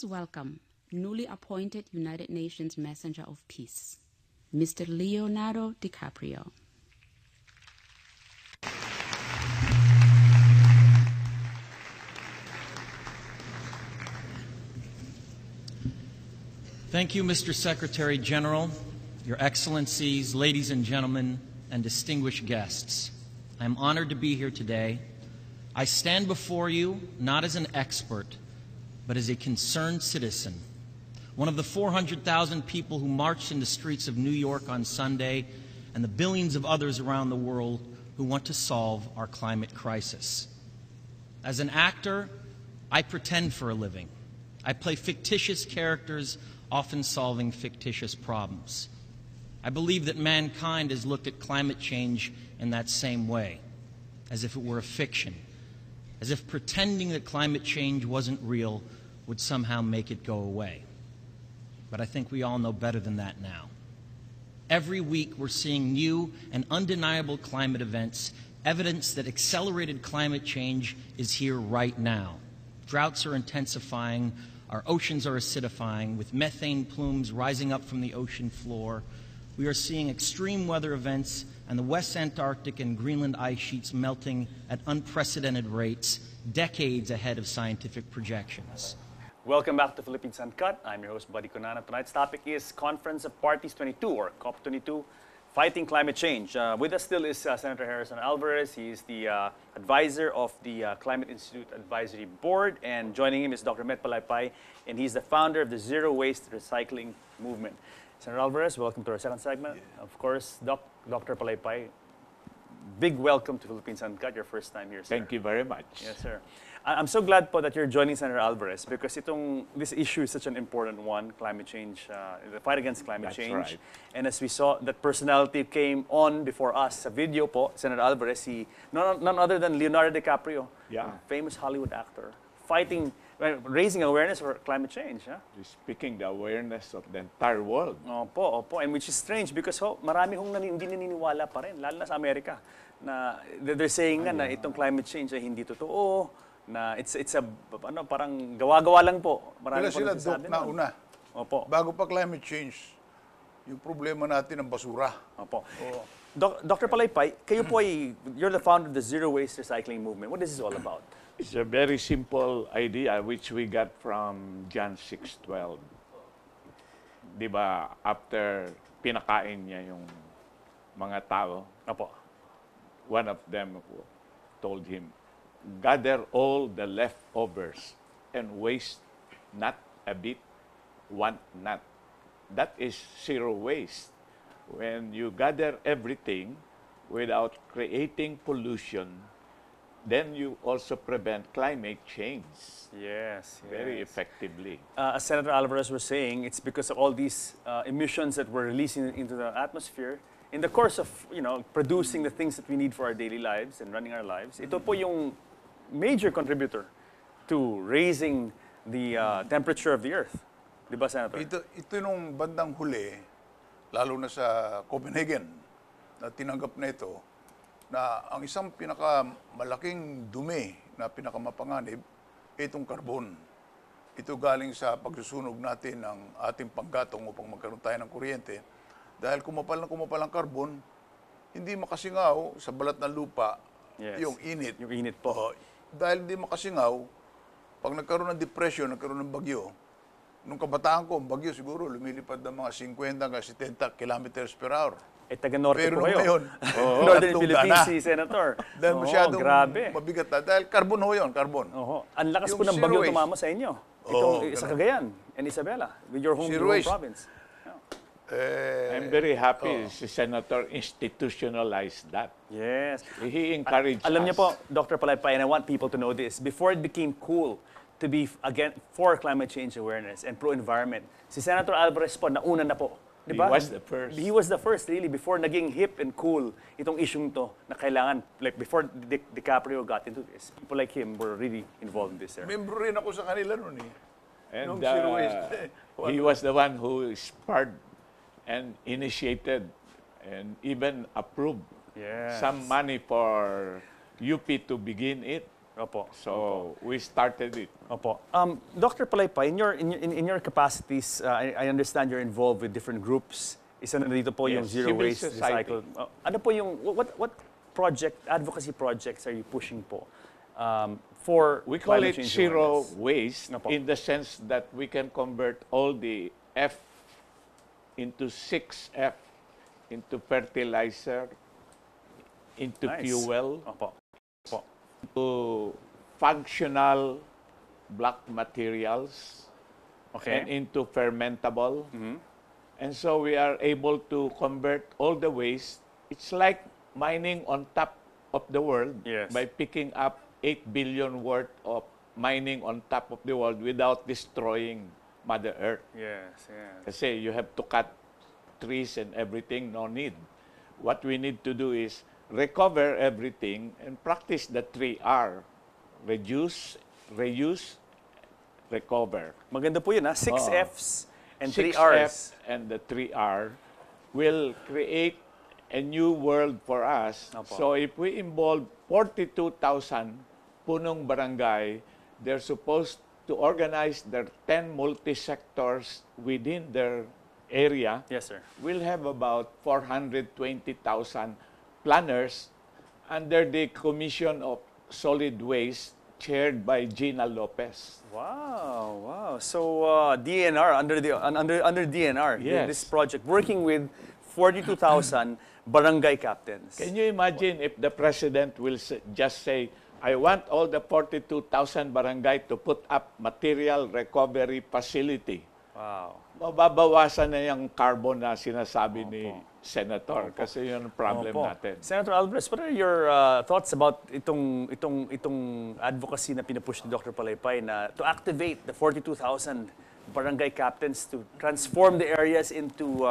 Please welcome newly appointed United Nations Messenger of Peace, Mr. Leonardo DiCaprio. Thank you, Mr. Secretary General, Your Excellencies, ladies and gentlemen, and distinguished guests. I am honored to be here today. I stand before you not as an expert, but as a concerned citizen, one of the 400,000 people who marched in the streets of New York on Sunday, and the billions of others around the world who want to solve our climate crisis. As an actor, I pretend for a living. I play fictitious characters, often solving fictitious problems. I believe that mankind has looked at climate change in that same way, as if it were a fiction, as if pretending that climate change wasn't real would somehow make it go away. But I think we all know better than that now. Every week we're seeing new and undeniable climate events, evidence that accelerated climate change is here right now. Droughts are intensifying, our oceans are acidifying, with methane plumes rising up from the ocean floor. We are seeing extreme weather events and the West Antarctic and Greenland ice sheets melting at unprecedented rates, decades ahead of scientific projections. Welcome back to Philippines Uncut. I'm your host, Buddy Conana. Tonight's topic is Conference of Parties 22, or COP22, Fighting Climate Change. With us still is Senator Harrison Alvarez. He is the advisor of the Climate Institute Advisory Board, and joining him is Dr. Met Palaypay, and he's the founder of the Zero Waste Recycling Movement. Senator Alvarez, welcome to our second segment. Of course, Dr. Palaypay, big welcome to Philippines Uncut, your first time here, sir. Thank you very much. Yes, sir. I'm so glad po that you're joining Senator Alvarez because this issue is such an important one, climate change, the fight against climate change. Right. And as we saw, that personality came on before us sa video po, Senator Alvarez, none other than Leonardo DiCaprio, famous Hollywood actor, raising awareness for climate change. Huh? Speaking the awareness of the entire world. Opo. And which is strange because marami hindi naniniwala pa rin, lalo na sa Amerika, na they're saying na itong climate change ay hindi totoo, na it's a parang gawa-gawa lang po. Marami sila Doc na una. Opo. Bago pa climate change, yung problema natin ng basura. Opo. Dr. Palaypay, you're the founder of the Zero Waste Recycling Movement. What is this all about? It's a very simple idea which we got from John 6:12. Di ba, after pinakain niya yung mga tao, one of them told him, gather all the leftovers and waste not a bit, want not. That is zero waste. When you gather everything without creating pollution, then you also prevent climate change. Yes. Very effectively. As Senator Alvarez was saying, it's because of all these emissions that we're releasing into the atmosphere in the course of producing the things that we need for our daily lives and running our lives. Ito po yung major contributor to raising the temperature of the Earth. Di ba, Senator? Ito nung bandang huli, lalo na sa Copenhagen, na tinanggap na ito, na ang isang pinakamalaking dumi na pinakamapanganib, itong karbon. Ito galing sa pagsusunog natin ng ating panggatong upang magkaroon tayo ng kuryente. Dahil kumapal ang karbon, hindi makasingaw sa balat ng lupa yung init. Yung init po. Dahil hindi makasingaw, pag nagkaroon ng depression, nagkaroon ng bagyo, nung kabataan ko, ang bagyo siguro lumilipad ng mga 50 hanggang 70 kilometers per hour. Taga-norte po kayo. Ngayon, Northern Philippines, si Senator. Dahil masyadong mabigat na. Dahil carbon yun, carbon. Ang lakas po ng bagyo tumama sa inyo. Itong sa Cagayan and Isabela, with your home province. I'm very happy si Senator institutionalized that. Yes. He encouraged us. Alam niyo po, Dr. Palaypay, and I want people to know this, before it became cool to be for climate change awareness and pro-environment, si Senator Alvarez po, nauna na po. Diba? He was the first. He was the first, really, before naging hip and cool itong isyung to na kailangan, like before DiCaprio got into this, people like him were really involved in this area. Membro rin ako sa kanila noon eh. And he was the one who spurred and initiated and even approved some money for UP to begin it. Opo. So we started it. Opo. Dr. Palaypa, in your capacities, I understand you're involved with different groups. Isa na dito po yung Yes, zero civil waste society. recycle. Ano po yung what advocacy projects are you pushing po for We call climate it change zero awareness? waste Opo. in the sense that we can convert all the F into 6F, into fertilizer, into Nice. fuel, Opo. Opo. to functional black materials, Okay. and into fermentable. And so we are able to convert all the waste. It's like mining on top of the world Yes. by picking up 8 billion worth of mining on top of the world without destroying Mother Earth. Yes, yes. Kasi you have to cut trees and everything, no need. What we need to do is recover everything and practice the 3R. Reduce, reuse, recover. Maganda po yun, ha? 6 Oo. Fs and 3 6F Rs. and the 3R will create a new world for us. Opo. So if we involve 42,000 punong barangay, they're supposed to organize their 10 multi-sectors within their area. Yes, sir. We'll have about 420,000 planners under the Commission of Solid Waste chaired by Gina Lopez. Wow, wow. So DNR under DNR, Yes. this project working with 42,000 barangay captains. Can you imagine if the president will just say, I want all the 42,000 barangay to put up material recovery facility. Wow. Mababawasan na yung carbon na sinasabi ni Senator kasi yun ang problem Opo. natin. Senator Alvarez, what are your thoughts about itong advocacy na pinupush ni Dr. Palaypay na to activate the 42,000 barangay captains to transform the areas into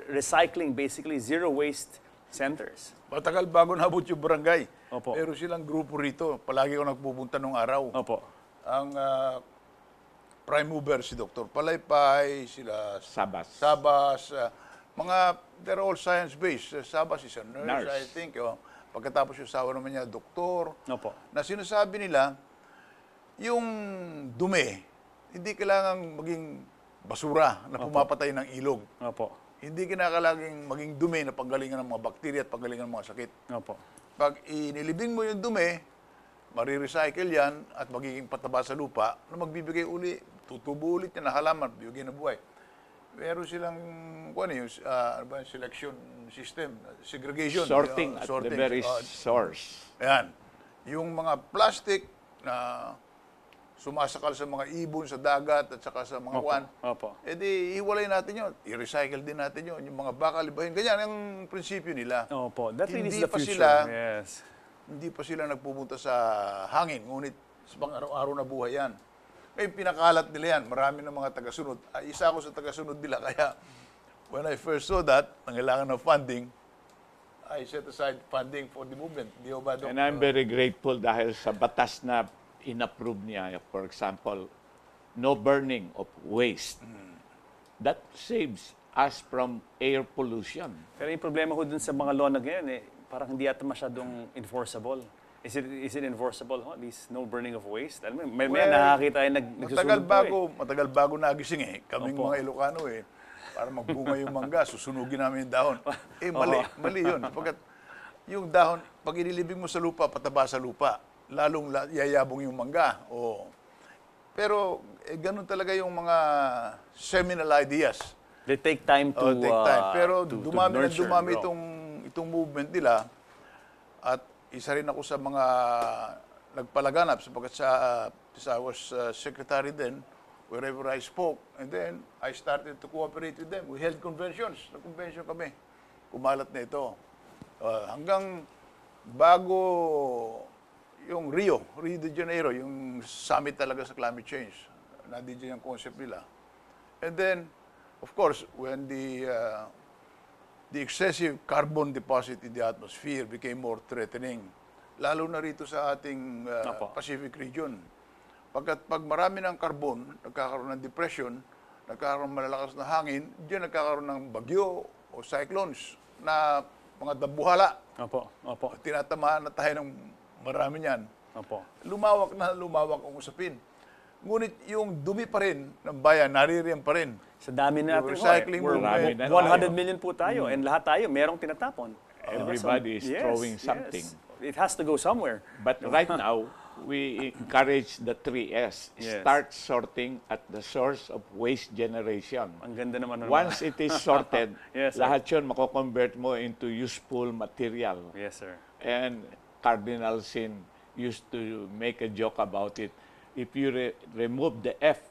recycling, basically zero waste centers? Matagal bago nabot yung barangay. Opo. Pero silang grupo rito. Palagi ako nagpupunta nung araw. Opo. Ang prime mover si Dr. Palaypay, sila Sabas. they're all science-based. Sabas is a nurse, Nurse. I think. Pagkatapos yung sawa naman niya, doktor. Opo. Na sinasabi nila, yung dumi, hindi kailangang maging basura na pumapatay ng ilog. Opo. Hindi kinakailangang maging dumi na panggalingan ng mga bakterya at panggalingan ng mga sakit. Opo. Pag inilibing mo yung dumi, marirecycle yan at magiging pataba sa lupa na magbibigay uli, tutubo ulit yan na halaman, bibigyan na buhay. Meron silang selection system, segregation. Sorting at the very source. Ayan. Yung mga plastic na sumasakal sa mga ibon, sa dagat, at saka sa mga kwan, Opo. edi hiwalay natin yun. I-recycle din natin yun. Yung mga bakal, ibahin. Ganyan ang prinsipyo nila. Opo. That really is Hindi the pa future. sila- Yes. Hindi pa sila nagpupunta sa hangin, ngunit sa pang-araw-araw na buhay yan. Ngayon, pinakalat nila yan. Marami ng mga tagasunod. Isa ako sa tagasunod nila. Kaya, when I first saw that, nangailangan ng funding, I set aside funding for the movement. Di ba, Doc? And I'm very grateful dahil sa batas na inapprove niya, for example, no burning of waste. That saves us from air pollution. Pero yung problema ko dun sa mga law na ganyan, parang hindi yata masyadong enforceable. Is it enforceable, ho? This no burning of waste? Alam mo, may nakakita tayo nagsusunog Matagal bago nagising Kaming Opo. mga Ilocano para magbunga yung mangga, susunugin namin yung dahon. Mali yun. Pagkat yung dahon, pag inilibing mo sa lupa, pataba sa lupa, lalong yayabong yung mangga. Pero ganun talaga yung mga seminal ideas. They take time to Take time. Pero to dumami na nurture dumami and grow. itong movement nila. At isa rin ako sa mga nagpalaganap sapagkat I was secretary then, wherever I spoke. And then, I started to cooperate with them. We held conventions. Nag-convention kami. Kumalat na ito. Hanggang bago yung Rio de Janeiro, yung summit talaga sa climate change. Nandiyan yung concept nila. And then, of course, when the excessive carbon deposit in the atmosphere became more threatening, lalo na rito sa ating Pacific region. Pag marami ng carbon, nagkakaroon ng depression, nagkakaroon ng malalakas na hangin, diyan nagkakaroon ng bagyo o cyclones na mga dambuhala. Opo. Tinatamaan na tayo ng marami niyan. Opo. Lumawak na lumawak ang usapin. Ngunit yung dumi pa rin ng bayan, naririyan pa rin. Sa dami na natin, Recycling movement. 100 million po tayo, and lahat tayo, merong tinatapon. Everybody is throwing something. It has to go somewhere. But right now, we encourage the 3S. Yes. Start sorting at the source of waste generation. Ang ganda naman. Once it is sorted, Yes, sir. lahat yun mako-convert mo into useful material. Yes, sir. And Cardinal Sin used to make a joke about it. If you remove the F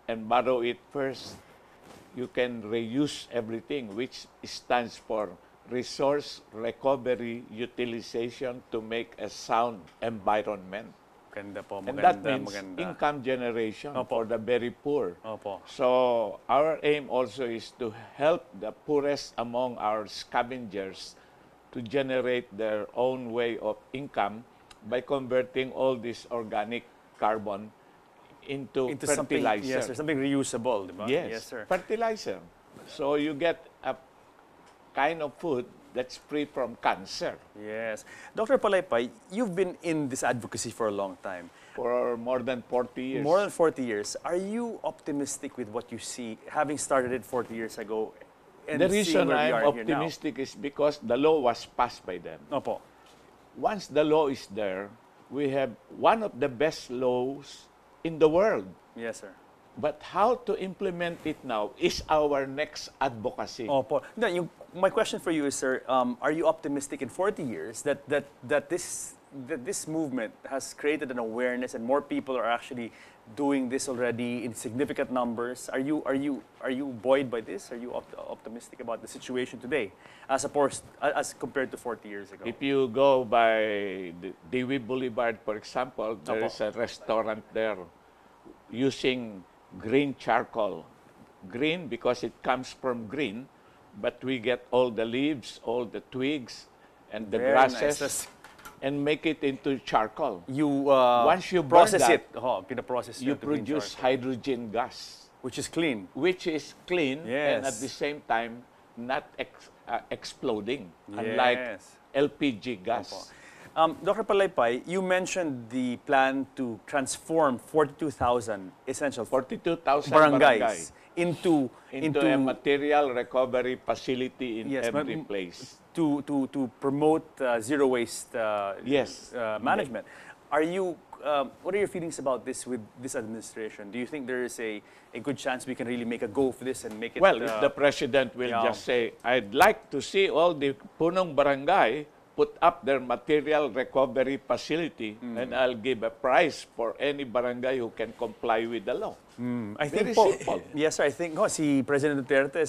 and borrow it first, you can reuse everything, which stands for resource recovery utilization to make a sound environment. Ganda po, And maganda, that means maganda. income generation Opo. for the very poor. Opo. So our aim also is to help the poorest among our scavengers to generate their own way of income by converting all this organic carbon into something, fertilizer. yes, sir, something reusable, di ba? Yes, sir. fertilizer. So you get a kind of food that's free from cancer. Yes. Dr. Palaypay, you've been in this advocacy for a long time. For more than 40 years. More than 40 years. Are you optimistic with what you see, having started it 40 years ago? And The seeing reason where we I'm are here now? optimistic is because the law was passed by them. Opo. Once the law is there, we have one of the best laws in the world. Yes, sir. But how to implement it now is our next advocacy. Opo. No, my question for you is, sir, are you optimistic in 40 years that this movement has created an awareness and more people are actually doing this already in significant numbers? Are you buoyed by this? Are you optimistic about the situation today as compared to 40 years ago? If you go by the Dewey Boulevard, for example, there is a restaurant there using green charcoal. Green because it comes from green, but we get all the leaves, all the twigs, and the Very grasses, nice. and make it into charcoal. You Once you burn process that, it. Pinaprocess You to green produce charcoal, hydrogen gas, which is clean. which is clean and at Yes. the same time not exploding, unlike Yes. LPG gas. Dr. Palaypay, you mentioned the plan to transform 42,000 essential 42,000 barangays into a material recovery facility in Yes, every but- place. to promote zero waste Yes. management. What are your feelings about this with this administration? Do you think there is a good chance we can really make a go for this and make it? Well, if the president will yeah. just say, I'd like to see all the punong barangay put up their material recovery facility, and I'll give a prize for any barangay who can comply with the law. I Very think po, simple. yes, sir. I think si President Duterte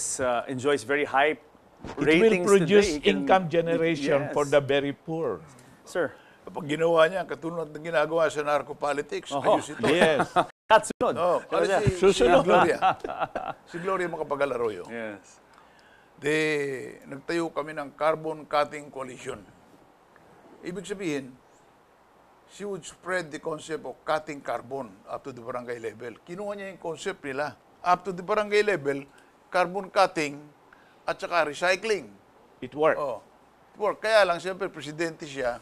enjoys very high It will ratings produce today. He can- income generation yes. for the very poor. Sir, Kapag ginawa niya, katulad ng ginagawa sa narco-politics, ayos ito. Yes. that's sunod. Oh, kasi si Susunod. Si Gloria Macapagal-Arroyo, Yes. nagtayo kami ng Carbon Cutting Coalition. Ibig sabihin, she would spread the concept of cutting carbon up to the barangay level. Kinuha niya yung concept nila. Up to the barangay level, carbon cutting at saka recycling. It worked. Oh. Work. Kaya lang, siyempre, presidente siya.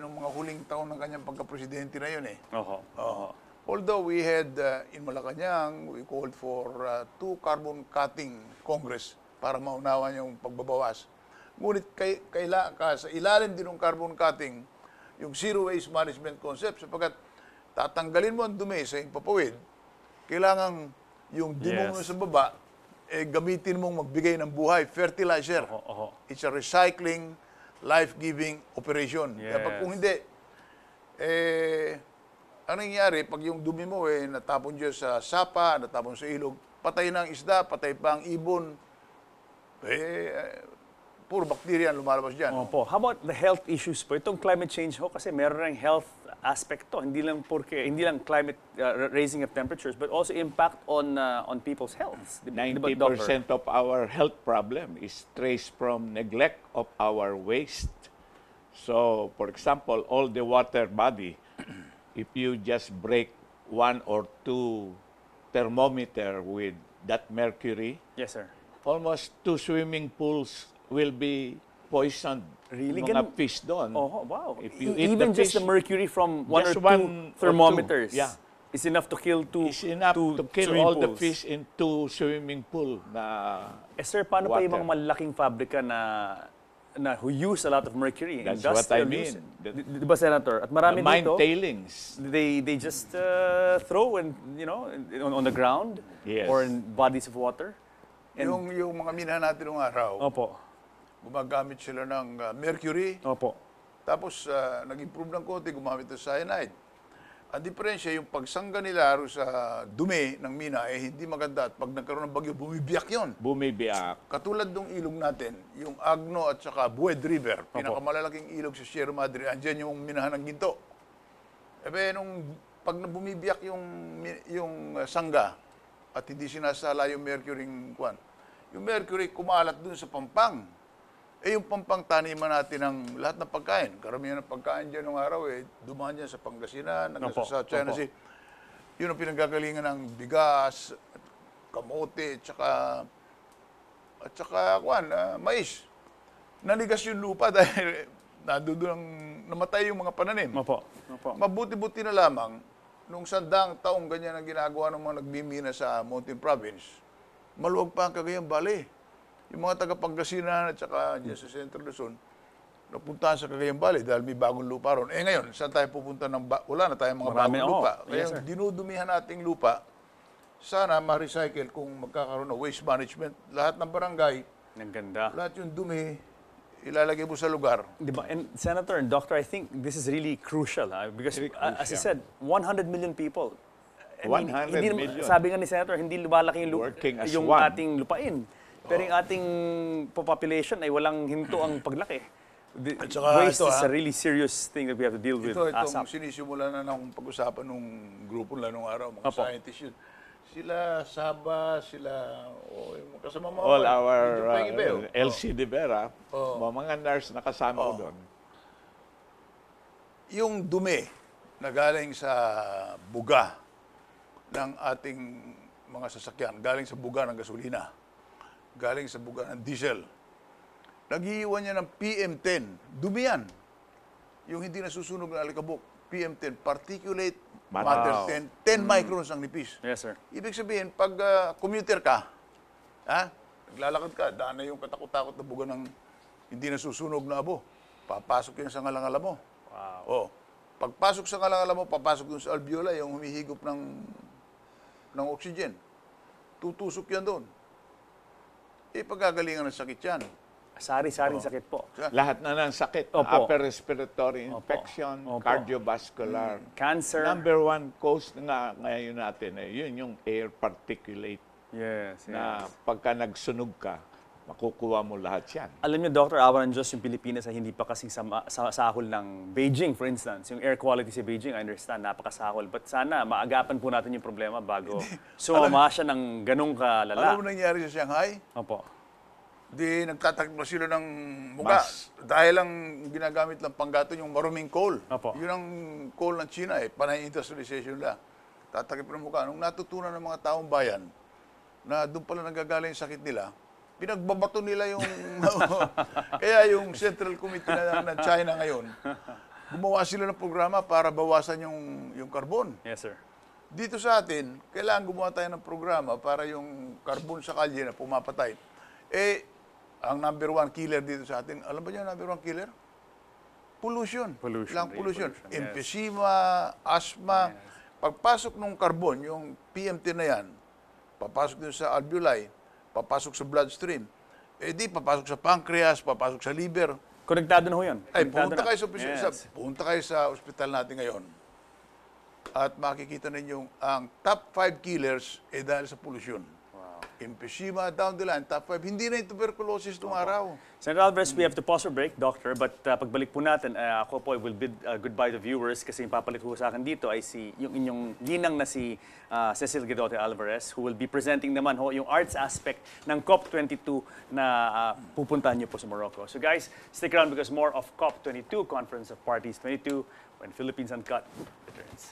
Nung mga huling taon ng kanyang pagka-presidente na yun Although we had, in Malacanang, we called for 2 carbon cutting congress para maunawa yung pagbabawas. Ngunit sa ilalim din ng carbon cutting, yung zero waste management concept, sapagkat tatanggalin mo ang dumi sa impapawid, kailangan yung dumi mo sa baba, gamitin mong magbigay ng buhay, fertilizer. It's a recycling, life-giving operation. Yes. Kapag kung hindi, ano nangyayari, pag yung dumi mo natapon dyan sa sapa, natapon sa ilog, patay na ang isda, patay pa ang ibon, puro bacteria ang lumalabas dyan. Opo. How about the health issues po? Itong climate change kasi meron ng health aspect to. Hindi lang climate raising of temperatures, but also impact on people's health. 90% of our health problem is traced from neglect of our waste. So, for example, all the water body, if you just break 1 or 2 thermometer with that mercury, Yes, sir. almost 2 swimming pools will be poisoned Really? mga Ganun? fish doon. Oh, wow. If you eat Even the just fish, the mercury from one or just two one or thermometers two, yeah. is enough to kill is enough to kill swimming all the pools. fish into swimming pool na Sir, paano pa yung water. mga malalaking fabrika na who use a lot of mercury? That's what I Industrial use mean. it. Di ba, Senator? At marami the mine dito, tailings. they just throw on the ground Yes. or in bodies of water. And, Yung mga minahan natin ng araw, opo. gumagamit sila ng mercury, Opo. tapos nag-improve ng konti, gumamit ng cyanide. Ang diferensya, yung pagsangga nila sa dumi ng mina, hindi maganda. At pag nagkaroon ng bagyo, bumibiyak yun. Bumibiyak. Katulad ng ilog natin, yung Agno at saka Bued River, pinakamalalaking ilog sa Sierra Madre, andyan yung minahan ng ginto. Pag bumibiyak yung sangga at hindi sinasala yung mercury yung mercury kumalat dun sa pampang. Yung pampang taniman natin ng lahat ng pagkain. Karamihan ng pagkain dyan ng araw, dumaan dyan sa Pangasinan, sa South China Sea. Yun ang pinagagalingan ng bigas, kamote, at saka mais. Nanigas yung lupa dahil namatay yung mga pananim. Opo. Mabuti-buti na lamang, nung 100 taong ganyan ang ginagawa ng mga nagmimina sa Mountain Province, maluwag pa ang Cagayan Valley. Yung mga taga-Pangasinan at saka dyan sa Central Luzon, napuntahan sa Cagayan Valley dahil may bagong lupa ron. Ngayon, saan tayo pupunta wala na tayong mga bagong lupa. Kaya Yes, sir. dinudumihan nating lupa, sana ma-recycle kung magkakaroon ng waste management. Lahat ng barangay, Ang ganda. lahat yung dumi, ilalagay mo sa lugar. Diba? And Senator and Doctor, I think this is really crucial because Very as I crucial. said, 100 million people. I mean, 100 hindi, million. Sabi nga ni Senator, hindi lumalaki Working as yung one. ating lupain. Pero yung ating population ay walang hinto ang paglaki. At saka Waste ito, is a really serious thing that we have to deal with. Itong ASAP. sinisimulan na ng pag-usapan nung grupo nila nung araw, mga Opo. scientists yun. Sila, Saba, yung kasama mga All our medyo pahingibeo. LC De Vera, mga nurse na kasama ko doon. Yung dumi na galing sa buga ng ating mga sasakyan, galing sa buga ng gasolina, galing sa buga ng diesel, nag-iiwan niya ng PM10. Dumi yan. Yung hindi nasusunog na alikabok, PM10, particulate matter 10 microns ang nipis. Yes, sir. Ibig sabihin, pag commuter ka, naglalakad ka, daan na yung katakot-takot na buga ng hindi nasusunog na abo. Papasok yan sa ngalangala mo. Wow. Pagpasok sa ngalangala mo, papasok dun sa alveoli, yung humihigop ng oxygen. Tutusok yan doon. Pagkagalingan ng sakit yan. Sari-saring sakit po. Lahat na ng sakit. Opo. Upper respiratory infection, Opo. cardiovascular. Cancer. Number one cause nga ngayon natin, yun yung air particulate Yes, na pagka nagsunog ka, makukuha mo lahat yan. Alam niyo, Dr. awa ng Diyos, yung Pilipinas ay hindi pa kasing sahol ng Beijing, for instance. Yung air quality sa Beijing, I understand, napakasahol. But sana, maagapan po natin yung problema bago sumama siya ng ganong kalala. Alam mo nangyari sa Shanghai? Opo. Di nagtatakbo sila ng muka. Dahil lang ginagamit lang panggaton yung maruming coal. Opo. Yun ang coal ng China panay industrialization lang. Tatakip ng muka. Nung natutunan ng mga taong bayan na doon pala nagagaling yung sakit nila, pinagbabato nila yung... Kaya yung Central Committee ng China ngayon, gumawa sila ng programa para bawasan yung carbon. Yes, sir. Dito sa atin, kailangan gumawa tayo ng programa para yung carbon sa kalye na pumapatay. Ang number one killer dito sa atin, alam ba niyo ang number one killer? Pollution. Lang pollution. Yes. Emphysema, asthma. Pagpasok ng carbon, yung PM10 na yan, papasok din sa alveoli, papasok sa bloodstream, di papasok sa pancreas, papasok sa liver. Konektado na ho yun. Punta kayo sa, Yes. punta kayo sa ospital natin ngayon at makikita ninyo ang top 5 killers dahil sa pollution. Emphysema, down the line, top 5. Hindi na yung tuberculosis itong araw. Senator Alvarez, we have to pause for break, Doctor. But pagbalik po natin, ako po will bid goodbye to viewers kasi yung papalit ko sa akin dito ay yung inyong ginang na si Cecil Guidote Alvarez who will be presenting naman yung arts aspect ng COP22 na pupuntahan niyo po sa Morocco. So guys, stick around because more of COP22, Conference of Parties 22, when Philippines Uncut returns.